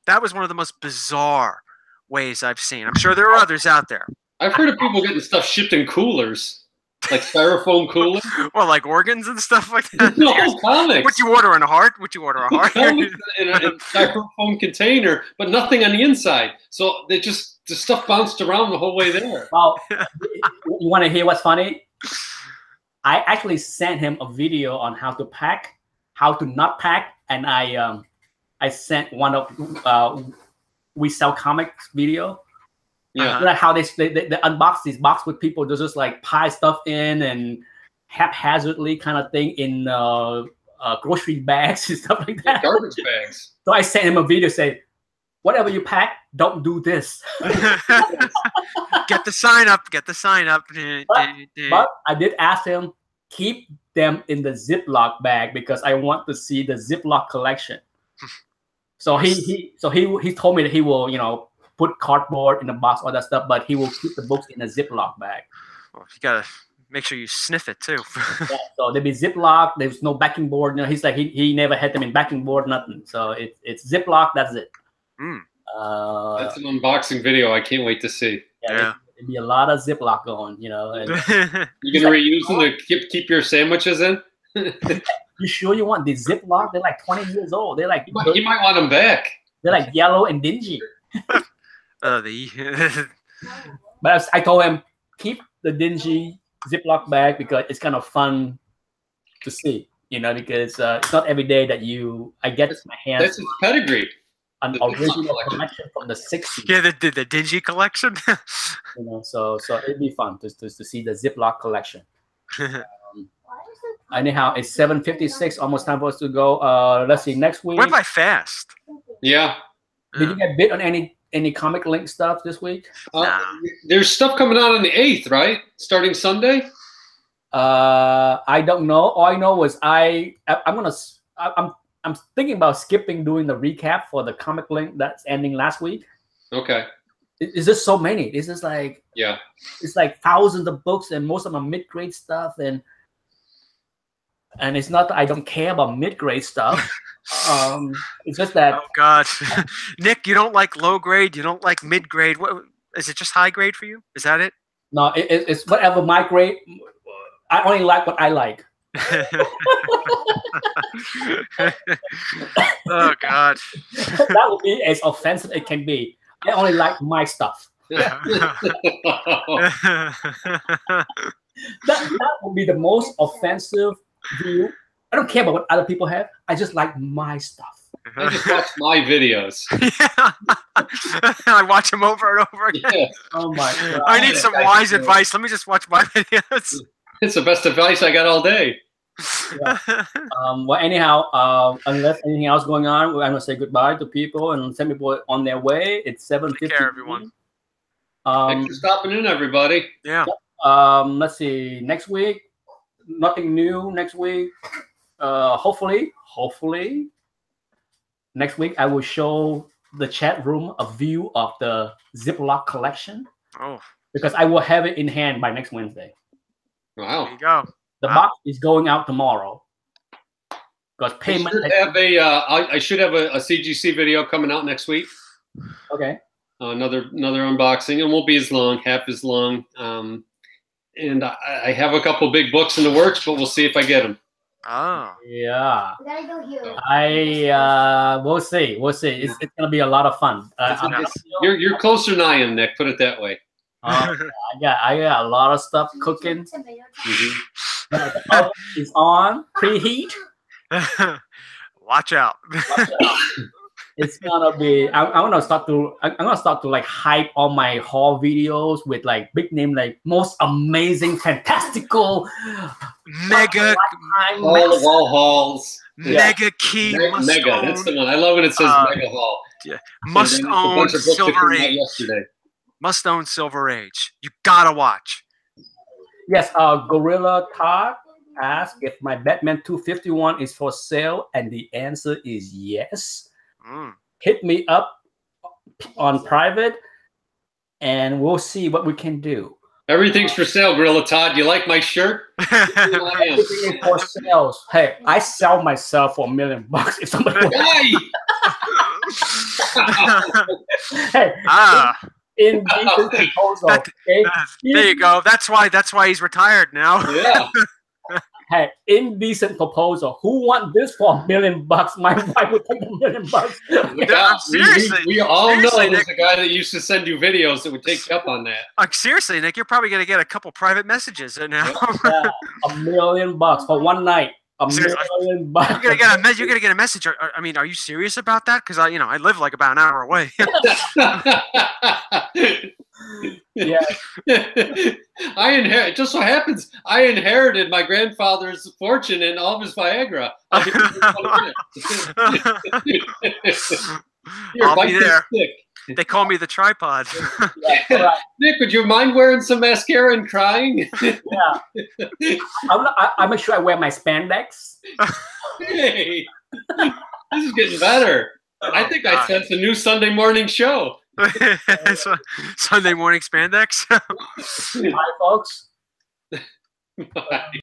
that was one of the most bizarre ways I've seen. I'm sure there are others out there. I've heard of people getting stuff shipped in coolers, like styrofoam coolers. Well, like organs and stuff like that. No, comics. Would you order in a heart? Would you order a heart? Comics in a styrofoam container, but nothing on the inside. So the stuff bounced around the whole way there. Well, you want to hear what's funny? I actually sent him a video on how to pack, how to not pack, and I sent one of We Sell Comics video. Yeah, you know how they unbox these boxes with people. They just like pile stuff in and haphazardly kind of thing in grocery bags and stuff like that. Garbage bags. So I sent him a video saying, whatever you pack, don't do this. Get the sign up. Get the sign up. But I did ask him, keep them in the Ziploc bag because I want to see the Ziploc collection. So he told me that he will, you know, put cardboard in the box, all that stuff, but he will keep the books in a Ziploc bag. Well, you gotta make sure you sniff it too. Yeah, so there'd be Ziploc. There's no backing board. You know, he's like he never had them in backing board, nothing. So it's Ziploc. That's it. Mm. That's an unboxing video. I can't wait to see. Yeah. There'd be a lot of Ziploc going. You know. And you gonna reuse them to keep your sandwiches in? you sure you want the Ziploc? They're like 20 years old. They're like you might want them back. They're like yellow and dingy. But I told him keep the dingy Ziploc bag because it's kind of fun to see, you know, because it's not every day that I get my hands. That's his pedigree. An original collection from the 60s. Yeah, the dingy collection. You know, so it'd be fun to see the Ziploc collection. Anyhow, it's 7:56, almost time for us to go. Let's see, next week. Went by fast. Yeah. Did you get bit on any comic link stuff this week? There's stuff coming out on the 8th, right? Starting Sunday? I don't know. All I know is I'm thinking about skipping doing the recap for the comic link that's ending last week. Okay. It's just so many. It's just like it's like thousands of books, and most of them are mid-grade stuff, and it's not that I don't care about mid-grade stuff. It's just that. Oh God, Nick, you don't like low grade. You don't like mid grade. What is it? Just high grade for you? Is that it? No, it's whatever my grade. I only like what I like. Oh God, that would be as offensive as it can be. I only like my stuff. That would be the most offensive view. I don't care about what other people have. I just like my stuff. I just watch my videos. Yeah. I watch them over and over again. Yeah. Oh my God. I need some wise advice. Let me just watch my videos. It's the best advice I got all day. Yeah. Well, anyhow, unless anything else going on, I'm gonna say goodbye to people and send people on their way. It's 7:50. Take care, everyone. Thanks for stopping in, everybody. Yeah. Let's see. Next week, nothing new. Next week, hopefully, next week I will show the chat room a view of the Ziploc collection. Oh. Because I will have it in hand by next Wednesday. Wow. There you go. The box is going out tomorrow. Because payment. I should have a CGC video coming out next week. Okay. Another unboxing. It won't be as long, half as long. And I have a couple big books in the works, but we'll see if I get them. Oh. Yeah. We gotta go here. We'll see. It's gonna be a lot of fun. You're closer than I am, Nick. Put it that way. I got a lot of stuff cooking. The oven is on preheat. Watch out. It's gonna be. I'm gonna start to like hype all my haul videos with like big name, like most amazing, fantastical, mega wall hauls. Mega key. Mega. That's the one. I love when it says mega haul. Yeah. Must own Silver Age. Must own Silver Age. You gotta watch. Yes. Gorilla Todd asked if my Batman 251 is for sale, and the answer is yes. Hit me up on private, and we'll see what we can do. Everything's for sale, Gorilla Todd. You like my shirt? Everything is for sales. Hey, I sell myself for $1 million if somebody wants. Hey, in proposal. Okay? There you go. That's why he's retired now. Yeah. Hey, indecent proposal. Who want this for $1 million? My wife would take $1 million. Yeah, seriously, we all know there's a guy that used to send you videos that would take you up on that. Seriously, Nick, you're probably gonna get a couple private messages now. Yeah, $1 million for one night. $1 million. You're gonna get a message. I mean, are you serious about that? Because I live like about an hour away. Yeah. It just so happens I inherited my grandfather's fortune and all of his Viagra. I'll be there. They call me the tripod. Yeah, Nick, would you mind wearing some mascara and crying? Yeah. I'll make sure I wear my spandex. Hey, this is getting better. I think I sense a new Sunday morning show. Sunday morning spandex. Hi, folks. Bye.